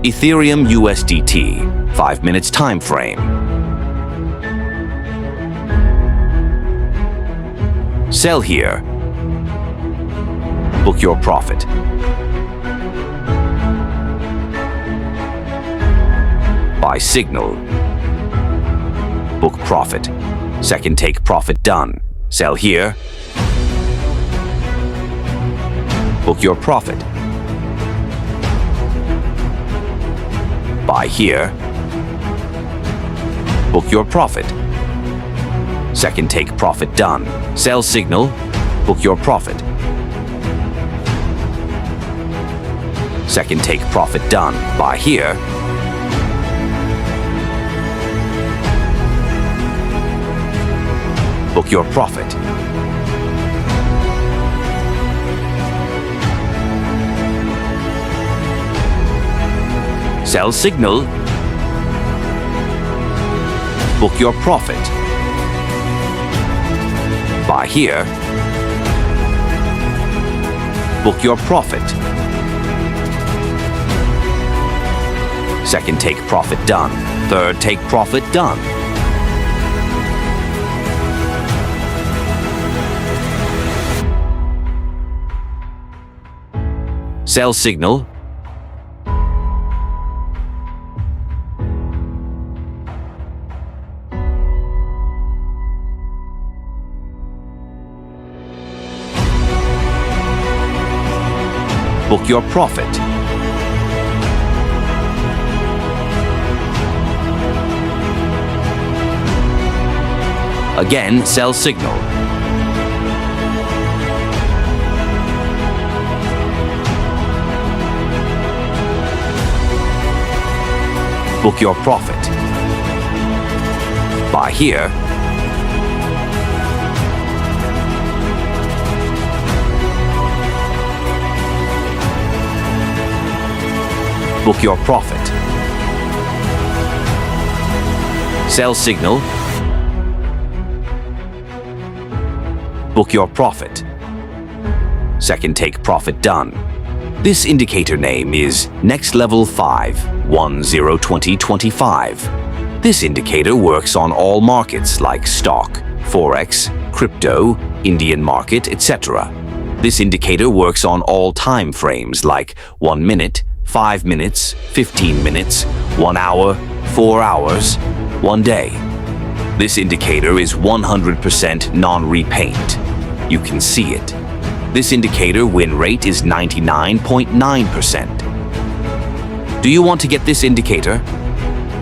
Ethereum USDT, 5 minutes time frame. Sell here. Book your profit. Buy signal. Book profit. Second take profit done. Sell here. Book your profit. Buy here. Book your profit. Second take profit done. Sell signal. Book your profit. Second take profit done. Buy here. Book your profit. Sell signal. Book your profit. Buy here. Book your profit. Second take profit done. Third take profit done. Sell signal. Book your profit. Again, sell signal. Book your profit. Buy here. Book your profit. Sell signal. Book your profit. Second take profit done. This indicator name is Next Level 5102025. This indicator works on all markets like stock, Forex, crypto, Indian market, etc. This indicator works on all time frames like 1 minute, 5 minutes, 15 minutes, 1 hour, 4 hours, 1 day. This indicator is 100% non-repaint. You can see it. This indicator win rate is 99.9%. Do you want to get this indicator?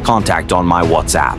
Contact on my WhatsApp